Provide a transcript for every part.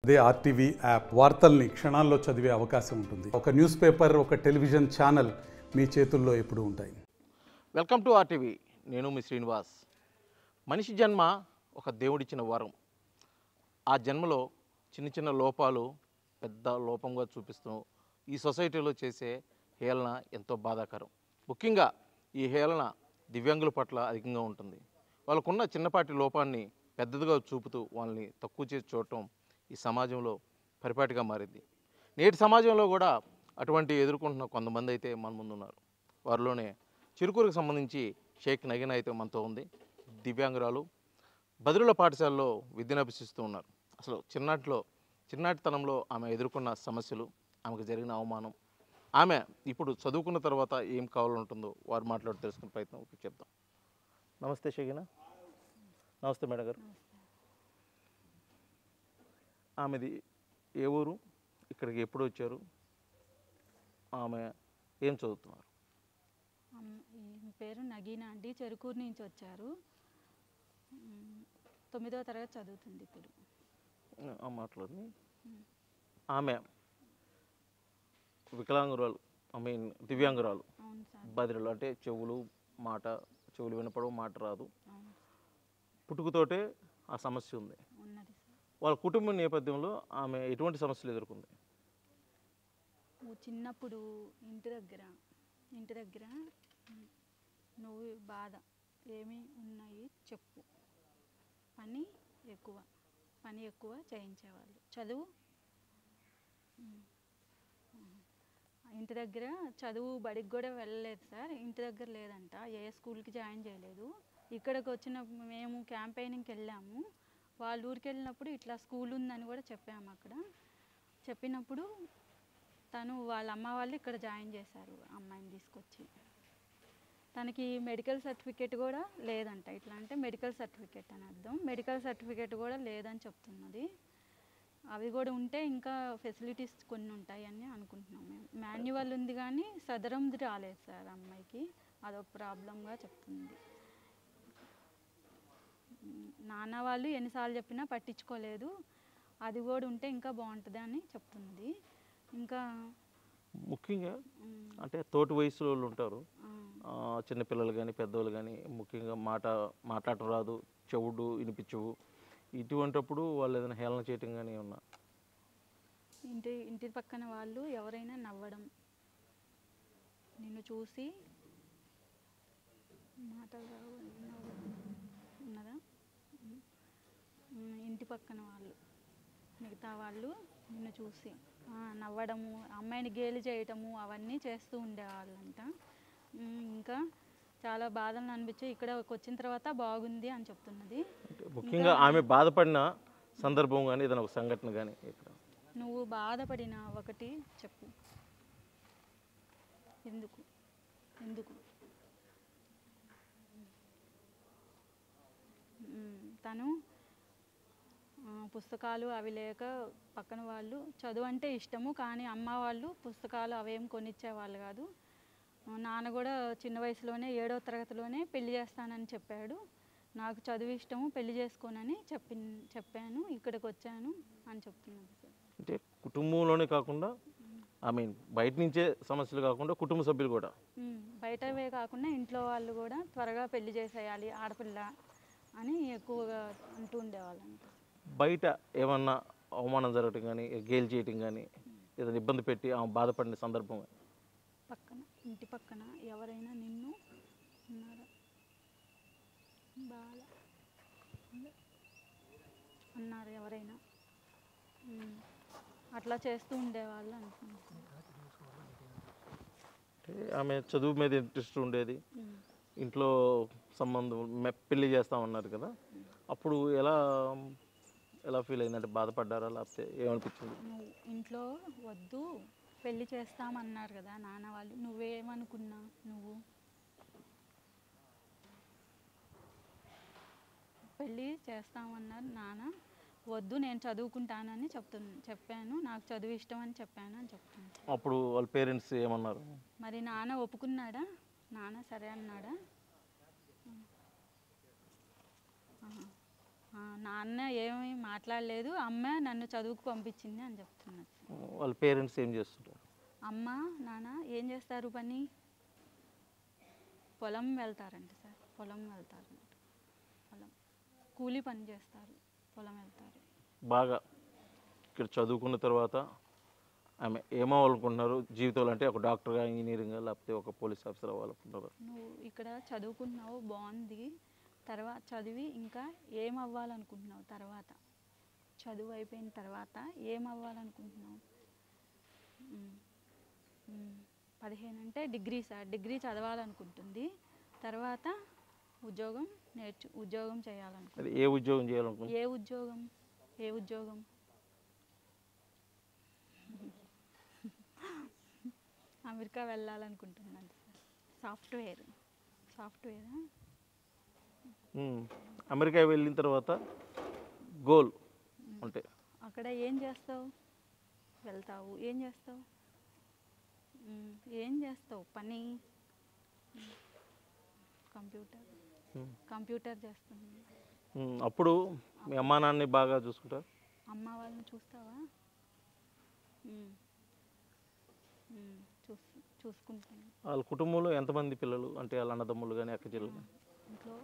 అదే RTV app వార్తల్ని క్షణాల్లో చదివే అవకాశం ఉంటుంది. ఒక న్యూస్ పేపర్, ఒక టెలివిజన్ ఛానల్ మీ చేతుల్లో ఎప్పుడూ ఉంటాయి. Welcome to RTV. నేను మీ శ్రీనివాస్. మనిషి జన్మ ఒక దేవుడిచ్చిన వరం. ఆ జన్మలో చిన్న చిన్న లోపాలు పెద్ద లోపంగా చూపిస్తూ ఈ సొసైటీలో చేసే హేళన ఎంతో బాధాకరం. ముఖ్యంగా ఈ హేళన దివ్యాంగుల పట్ల అధికంగా ఉంటుంది. వాళ్ళకున్న చిన్నపాటి లోపాన్ని పెద్దదిగా చూపుతూ వాళ్ళని తక్కువ చేసి చూడటం ఈ సమాజంలో పరిపాటిగా మారింది. నేటి సమాజంలో కూడా అటువంటి ఎదుర్కొంటున్న కొంతమంది అయితే మన ముందున్నారు. వారిలోనే చిరుకూరుకు సంబంధించి షేక్ నగీనా అయితే మనతో ఉంది. దివ్యాంగురాలు, బదిరుల పాఠశాలలో విద్యను అభ్యసిస్తూ ఉన్నారు. అసలు చిన్నాటితనంలో ఆమె ఎదుర్కొన్న సమస్యలు, ఆమెకు జరిగిన అవమానం, ఆమె ఇప్పుడు చదువుకున్న తర్వాత ఏం కావాలంటుందో వారు మాట్లాడి తెలుసుకునే ప్రయత్నం చేద్దాం. నమస్తే షేకినా. నమస్తే మేడం గారు. ఆమెది ఏ ఊరు, ఇక్కడికి ఎప్పుడు వచ్చారు, ఆమె ఏం చదువుతున్నారు? ఈ పేరు నగీనా అండి. చెరుకూరు నుంచి వచ్చారు. 9వ తరగతి చదువుతుంది ఇప్పుడు. మాట్లాడి ఆమె వికలాంగురాలు, దివ్యాంగురాలు, బదిరలు అంటే చెవులు వినపడవు, మాట రాదు. పుట్టుకతోటే ఆ సమస్య ఉంది. వాళ్ళ కుటుంబ నేపథ్యంలో ఆమె ఎటువంటి సమస్యలు ఎదుర్కొంది? చిన్నప్పుడు ఇంటి దగ్గర నువ్వు బాధ ఏమి ఉన్నాయి చెప్పు, పని ఎక్కువ చేయించేవాళ్ళు. చదువు ఇంటి దగ్గర చదువు బడికి కూడా వెళ్ళలేదు సార్. ఇంటి దగ్గర లేదంట, ఏ స్కూల్కి జాయిన్ చేయలేదు. ఇక్కడికి వచ్చిన మేము క్యాంపెయినింగ్కి వెళ్ళాము. వాళ్ళ ఊరికి వెళ్ళినప్పుడు ఇట్లా స్కూల్ ఉందని కూడా చెప్పాము. అక్కడ చెప్పినప్పుడు తను వాళ్ళ అమ్మ వాళ్ళు ఇక్కడ జాయిన్ చేశారు అమ్మాయిని తీసుకొచ్చి. తనకి మెడికల్ సర్టిఫికేట్ కూడా లేదంట. ఇట్లా అంటే మెడికల్ సర్టిఫికేట్ అని అర్థం. మెడికల్ సర్టిఫికేట్ కూడా లేదని చెప్తున్నది. అవి కూడా ఉంటే ఇంకా ఫెసిలిటీస్ కొన్ని ఉంటాయని అనుకుంటున్నాం మేము. మాన్యువల్ ఉంది కానీ సదరంది రాలేదు సార్ అమ్మాయికి. అదొక ప్రాబ్లంగా చెప్తుంది. నాన్న వాళ్ళు ఎన్నిసార్లు చెప్పినా పట్టించుకోలేదు. అది కూడా ఉంటే ఇంకా బాగుంటుంది అని చెప్తున్నది. ఇంకా ముఖ్యంగా అంటే తోటి వయసులో వాళ్ళు ఉంటారు, చిన్నపిల్లలు కానీ పెద్దవాళ్ళు కానీ, ముఖ్యంగా మాట్లాడటం రాదు, చెవుడు వినిపించవు. ఇటువంటిప్పుడు వాళ్ళు ఏదైనా హేళన చేయటం కానీ ఉన్నా? ఇంటి పక్కన వాళ్ళు ఎవరైనా నవ్వడం, నిన్ను చూసి మాటలు ఉన్నదా, ఇంటి పక్కన వాళ్ళు మిగతా వాళ్ళు నిన్ను చూసి నవ్వడము, అమ్మాయిని గేలి చేయటము అవన్నీ చేస్తూ ఉండేవాళ్ళంట. ఇంకా చాలా బాధలను అనిపించి ఇక్కడికి వచ్చిన తర్వాత బాగుంది అని చెప్తున్నది. ముఖ్యంగా ఆమె బాధపడిన సందర్భం కానీ ఏదైనా ఒక సంఘటన కానీ? నువ్వు బాధపడిన ఒకటి చెప్పు. ఎందుకు తను పుస్తకాలు అవి లేక పక్కన వాళ్ళు చదువు అంటే ఇష్టము, కానీ అమ్మ వాళ్ళు పుస్తకాలు అవేం కొనిచ్చేవాళ్ళు కాదు. నాన్న కూడా చిన్న వయసులోనే 7వ తరగతిలోనే పెళ్లి చేస్తానని చెప్పాడు. నాకు చదువు ఇష్టము, పెళ్లి చేసుకోనని చెప్పాను, ఇక్కడికి వచ్చాను అని చెప్తున్నాను సార్. అంటే కుటుంబంలోనే కాకుండా బయట నుంచే సమస్యలు కాకుండా కుటుంబ సభ్యులు కూడా, బయటవే కాకుండా ఇంట్లో వాళ్ళు కూడా త్వరగా పెళ్లి చేసేయాలి ఆడపిల్ల అని ఎక్కువగా అంటూ ఉండేవాళ్ళంట. బయట ఏమన్నా అవమానం జరగటం కానీ, గేలి చేయటం కానీ, ఏదైనా ఇబ్బంది పెట్టి ఆమె బాధపడిన సందర్భం? ఇంటి పక్కన ఎవరైనా నిన్ను అన్నారా, బాధ అన్నారు ఎవరైనా, అట్లా చేస్తూ ఉండేవాళ్ళు అనుకుంటున్నాను. ఆమె చదువు మీద ఇంట్రెస్ట్ ఉండేది, ఇంట్లో సంబంధం పెళ్లి చేస్తామన్నారు కదా, అప్పుడు ఎలా ఫీల్ అయిందంటే బాధపడ్డారా లేకపోతే ఏమనిపించింది? ఇంట్లో వద్దు పెళ్లి చేస్తామన్నారు కదా నాన్న వాళ్ళు, నువ్వేమనుకున్నా? నువ్వు పెళ్ళి చేస్తామన్నారు నాన్న, వద్దు నేను చదువుకుంటానని చెప్పాను, నాకు చదువు ఇష్టం అని చెప్పాను అని చెప్తాను. అప్పుడు వాళ్ళ పేరెంట్స్ ఏమన్నారు? మరి నాన్న ఒప్పుకున్నాడా? నాన్న సరే అన్నాడా? నాన్న ఏమీ మాట్లాడలేదు, అమ్మ నన్ను చదువుకు పంపించింది అని చెప్తున్నారు. వాళ్ళ పేరెంట్స్ ఏం చేస్తుంటారు? అమ్మ నాన్న ఏం చేస్తారు పని? పొలం వెళ్తారంట సార్, పొలం వెళ్తారంట. పొలం కూలి పని చేస్తారు, పొలం వెళ్తారు. బాగా ఇక్కడ చదువుకున్న తర్వాత ఆమె ఏమవ్వాలనుకుంటున్నారు జీవితంలో? అంటే ఒక డాక్టర్గా, ఇంజనీరింగ్గా, లేకపోతే ఒక పోలీస్ ఆఫీసర్ అవ్వాలనుకుంటున్నారు? నువ్వు ఇక్కడ చదువుకున్నావు బాగుంది, తర్వాత చదివి ఇంకా ఏం అవ్వాలనుకుంటున్నావు? తర్వాత చదువు అయిపోయిన తర్వాత ఏం అవ్వాలనుకుంటున్నావు? 15 అంటే డిగ్రీ సార్, డిగ్రీ చదవాలనుకుంటుంది. తర్వాత ఉద్యోగం చేయాలనుకుంటుంది. ఏ ఉద్యోగం చేయాలనుకుంటుంది? ఏ ఉద్యోగం అమెరికా వెళ్ళాలనుకుంటున్నాను సార్. సాఫ్ట్వేర్. అమెరికా వెళ్ళిన తర్వాత గోల్ అంటే అక్కడ ఏం చేస్తావు? వెళ్తావు, ఏం చేస్తావు? పని కంప్యూటర్ చేస్తాను. అప్పుడు మీ అమ్మా నాన్నని బాగా చూసుకుంటారు? అమ్మ వాళ్ళని చూస్తావా? చూసుకుంటాను. వాళ్ళ కుటుంబంలో ఎంతమంది పిల్లలు? అంటే వాళ్ళ అన్నదమ్ములు కానీ అక్క చెల్లెలు కానీ? ఇంట్లో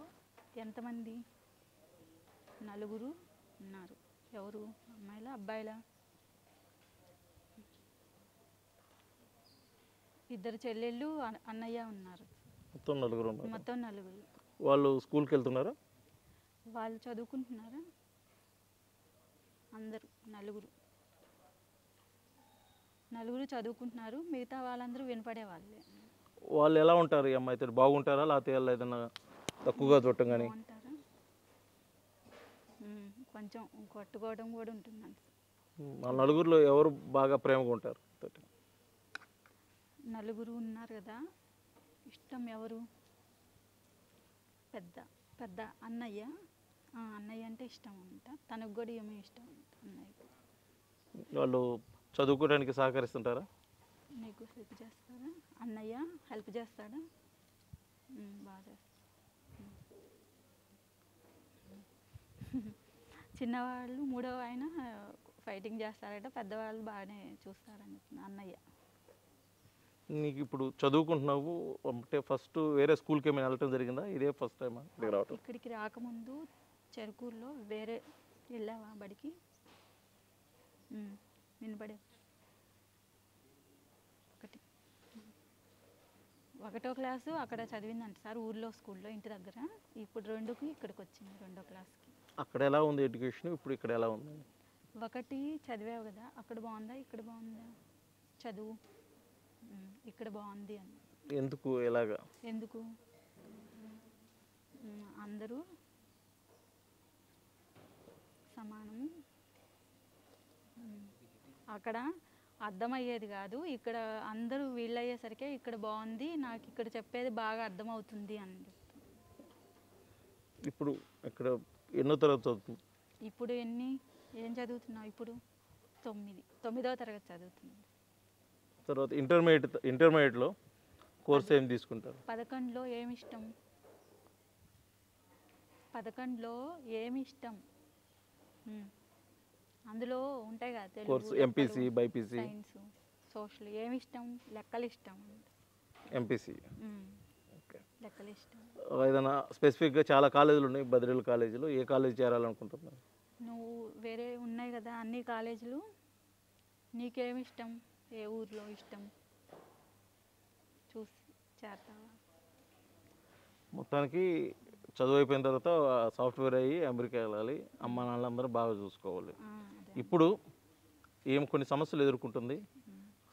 ఎంతమంది? 4 ఉన్నారు. ఎవరు? అమ్మాయిలా అబ్బాయిలా? 2 చెల్లెళ్ళు అన్నయ్య ఉన్నారు. మొత్తం 4 ఉన్నారు. మొత్తం 4. వాళ్ళు స్కూల్కి వెళ్తున్నారా? వాళ్ళు చదువుకుంటున్నారా? అందరూ 4 చదువుకుంటున్నారు, మిగతా వాళ్ళందరూ వినపడే వాళ్ళే. వాళ్ళు ఎలా ఉంటారు? ఈ అమ్మాయితో బాగుంటారా, లేకపోతే వాళ్ళు ఏదైనా తక్కువగా చూడటం కానీ? బాగుంటారా? కొంచెం కొట్టుకోవడం కూడా ఉంటుందండి. వాళ్ళ 4 ఎవరు బాగా ప్రేమగా ఉంటారు? 4 ఉన్నారు కదా, ఇష్టం ఎవరు? పెద్ద అన్నయ్య. అన్నయ్య అంటే ఇష్టం అంట, తనకు కూడా ఏమో ఇష్టం అంట అన్నయ్య. వాళ్ళు చదువుకోవడానికి సహకరిస్తుంటారా? నీకు హెల్ప్ చేస్తారా? అన్నయ్య హెల్ప్ చేస్తాడా? బాగా చేస్తాడు. చిన్నవాళ్ళు 3వ ఆయన ఫైటింగ్ చేస్తారట, పెద్దవాళ్ళు బాగానే చూస్తారని అన్నయ్య. నీకు ఇప్పుడు చదువుకుంటున్నావు అంటే ఫస్ట్ వేరే స్కూల్కి ఏమైనా వెళ్ళటం జరిగిందా? ఇదే ఫస్ట్ టైం రావటం? ఇక్కడికి రాకముందు చెరుకూరులో వేరే వెళ్ళావా బడికి? వినపడే 1వ క్లాసు అక్కడ చదివిందంట సార్, ఊర్లో స్కూల్లో, ఇంటి దగ్గర. ఇప్పుడు 2కి ఇక్కడికి వచ్చింది, 2వ క్లాస్కి. అక్కడ ఎలా ఉంది ఎడ్యుకేషన్, ఇప్పుడు ఇక్కడ ఎలా ఉంది? 1 చదివావు కదా, అక్కడ బాగుందా ఇక్కడ బాగుందా చదువు? ఇక్కడ బాగుంది అని. ఎందుకు? ఎలాగా? ఎందుకు? అందరూ సమానము. అక్కడ అర్థమయ్యేది కాదు, ఇక్కడ అందరూ వీళ్ళయ్యేసరికి ఇక్కడ బాగుంది, నాకు ఇక్కడ చెప్పేది బాగా అర్థమవుతుంది అని చెప్తాను. ఇప్పుడు ఇక్కడ ఎన్నో తరగతి చదువుతుంది? ఇప్పుడు ఏం చదువుతున్నావు? ఇప్పుడు 9వ తరగతి చదువుతున్నాను. తర్వాత ఇంటర్మీడియట్లో కోర్స్ ఏం తీసుకుంటారు? 11లో ఏమి ఇష్టం? 11లో ఏమి ఇష్టం? అందులో ఉంటాయి కదా Telugu, MPC, BiPC, science, social. ఏమి ఇష్టం? లెక్కలు ఇష్టం. ఎంపీసీ. లెక్కలు ఇష్టం. ఏదైనా స్పెసిఫిక్గా చాలా కాలేజీలు ఉన్నాయి, బద్రీల కాలేజీలో ఏ కాలేజ్ చేరాలనుకుంటున్నావు? నువ్వు వేరే ఉన్నాయి కదా అన్ని కాలేజీలు, నీకేమి ఇష్టం? ఏ ఊర్లో ఇష్టం? చూసి చేరతావా? మొత్తానికి చదువు అయిపోయిన తర్వాత సాఫ్ట్వేర్ అయ్యి అమెరికా వెళ్ళాలి, అమ్మ నాన్నలందరూ బాగా చూసుకోవాలి. ఇప్పుడు కొన్ని సమస్యలు ఎదుర్కొంటుంది,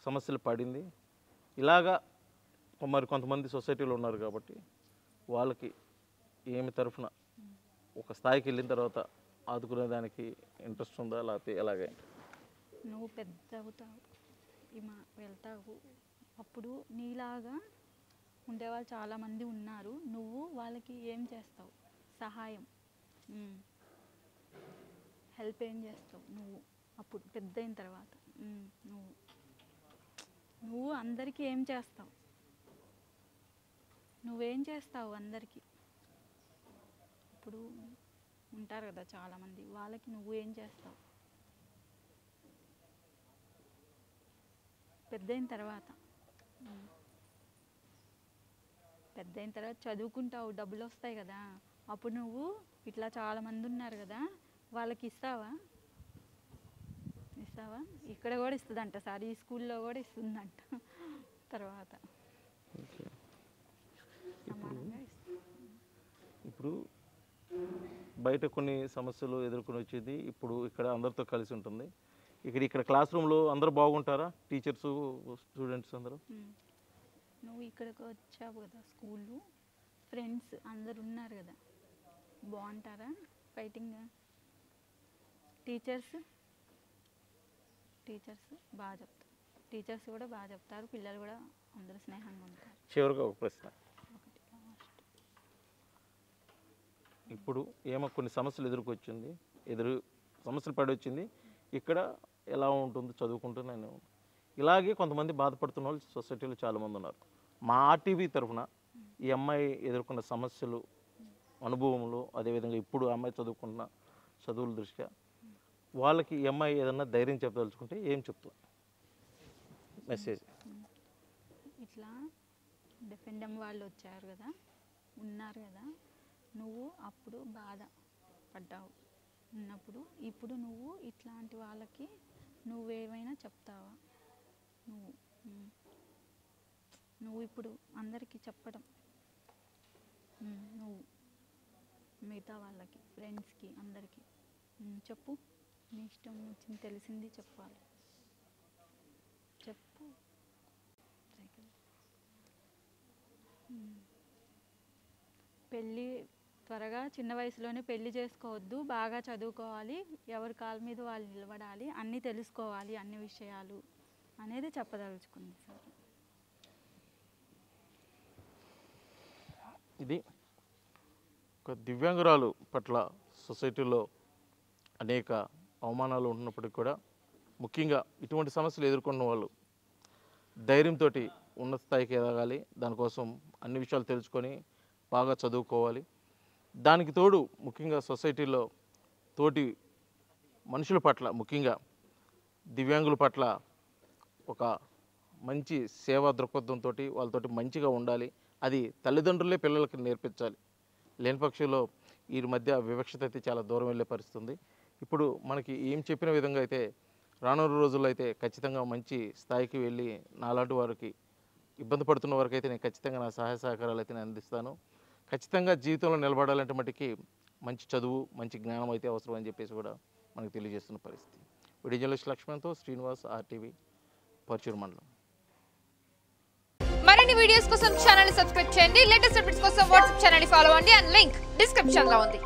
సమస్యలు పడింది. ఇలాగా మరి కొంతమంది సొసైటీలో ఉన్నారు కాబట్టి వాళ్ళకి ఏమి తరఫున ఒక స్థాయికి వెళ్ళిన తర్వాత ఆదుకునే దానికి ఇంట్రెస్ట్ ఉందా, లేకపోతే ఎలాగే? నువ్వు పెద్ద అవుతావు, వెళ్తావు, అప్పుడు నీలాగా ఉండేవాళ్ళు చాలామంది ఉన్నారు, నువ్వు వాళ్ళకి ఏం చేస్తావు? సహాయం, హెల్ప్ ఏం చేస్తావు నువ్వు? అప్పుడు పెద్ద అయిన తర్వాత నువ్వు అందరికీ ఏం చేస్తావు? నువ్వేం చేస్తావు అందరికీ? ఇప్పుడు ఉంటారు కదా చాలామంది, వాళ్ళకి నువ్వు ఏం చేస్తావు పెద్దయిన తర్వాత? పెద్దయిన తర్వాత చదువుకుంటావు, డబ్బులు వస్తాయి కదా, అప్పుడు నువ్వు ఇట్లా చాలామంది ఉన్నారు కదా వాళ్ళకి ఇస్తావా? ఇక్కడ కూడా ఇస్తుందంట సార్, ఈ స్కూల్లో కూడా ఇస్తుందంట తర్వాత సమానంగా ఇస్తుంది. ఇప్పుడు బయట కొన్ని సమస్యలు ఎదుర్కొని వచ్చేది, ఇప్పుడు ఇక్కడ అందరితో కలిసి ఉంటుంది. ఇక్కడ క్లాస్ రూమ్లో అందరూ బాగుంటారా? టీచర్స్, స్టూడెంట్స్ అందరూ? నువ్వు ఇక్కడికి వచ్చావు కదా, స్కూల్లో ఫ్రెండ్స్ అందరు ఉన్నారు కదా, బాగుంటారా? ఫైటింగ్ టీచర్స్ బాగా చెప్తారు, టీచర్స్ కూడా బాగా చెప్తారు, పిల్లలు కూడా అందరూ స్నేహంగా ఉంటారు. చివరిగా ఒక ప్రశ్న, ఇప్పుడు ఏమో కొన్ని సమస్యలు సమస్యలు పడి వచ్చింది, ఇక్కడ ఎలా ఉంటుంది చదువుకుంటున్నాను, ఇలాగే కొంతమంది బాధపడుతున్న వాళ్ళు సొసైటీలో చాలామంది ఉన్నారు. మా ఆర్టీవీ తరఫున ఈ అమ్మాయి ఎదుర్కొన్న సమస్యలు, అనుభవములు, అదేవిధంగా ఇప్పుడు అమ్మాయి చదువుకున్న చదువుల దృష్ట్యా వాళ్ళకి ఈ అమ్మాయి ఏదన్నా ధైర్యం చెప్పదలుచుకుంటే ఏం చెప్తుంది మెసేజ్? ఇట్లా డిఫెండమ్ వాళ్ళు వచ్చారు కదా, ఉన్నారు కదా, నువ్వు అప్పుడు బాధ పడ్డావు ఉన్నప్పుడు, ఇప్పుడు నువ్వు ఇట్లాంటి వాళ్ళకి నువ్వేమైనా చెప్తావా? నువ్వు ఇప్పుడు అందరికీ చెప్పడం, నువ్వు మిగతా వాళ్ళకి, ఫ్రెండ్స్కి, అందరికీ చెప్పు, నీ ఇష్టం వచ్చింది, తెలిసింది చెప్పాలి, చెప్పు. పెళ్ళి త్వరగా చిన్న వయసులోనే పెళ్లి చేసుకోవద్దు, బాగా చదువుకోవాలి, ఎవరి కాళ్ళ మీద వాళ్ళు నిలబడాలి, అన్నీ తెలుసుకోవాలి, అన్ని విషయాలు అనేది చెప్పదలుచుకుంది సార్. ఇది ఒక దివ్యాంగురాలు పట్ల సొసైటీలో అనేక అవమానాలు ఉంటున్నప్పటికీ కూడా, ముఖ్యంగా ఇటువంటి సమస్యలు ఎదుర్కొన్న వాళ్ళు ధైర్యంతో ఉన్నత స్థాయికి ఎదగాలి, దానికోసం అన్ని విషయాలు తెలుసుకొని బాగా చదువుకోవాలి. దానికి తోడు ముఖ్యంగా సొసైటీలో తోటి మనుషుల పట్ల, ముఖ్యంగా దివ్యాంగుల పట్ల ఒక మంచి సేవా దృక్పథంతో వాళ్ళతోటి మంచిగా ఉండాలి. అది తల్లిదండ్రులే పిల్లలకి నేర్పించాలి. లేని పక్షంలో ఈ మధ్య వివక్షత అయితే చాలా దూరం వెళ్ళే పరిస్థితి ఉంది. ఇప్పుడు మనకి ఏం చెప్పిన విధంగా అయితే రానున్న రోజుల్లో అయితే ఖచ్చితంగా మంచి స్థాయికి వెళ్ళి నాలాంటి వారికి, ఇబ్బంది పడుతున్న వారికి అయితే నేను ఖచ్చితంగా నా సహాయ సహకారాలు అయితే నేను అందిస్తాను. ఖచ్చితంగా జీవితంలో నిలబడాలంటే మటుకి మంచి చదువు, మంచి జ్ఞానం అయితే అవసరం అని చెప్పేసి కూడా మనకు తెలియజేస్తున్న పరిస్థితి. వీడియో జర్నలిస్ట్ లక్ష్మణ్తో శ్రీనివాస్, ఆర్టీవీ, పర్చూరు మండలం. మరిన్ని వీడియోస్ కోసం ఛానల్ ని సబ్స్క్రైబ్ చేయండి. లేటెస్ట్ అప్డేట్స్ కోసం వాట్సాప్ ఛానల్ ని ఫాలో అవ్వండి. అండ్ లింక్ డిస్క్రిప్షన్ లో ఉంది.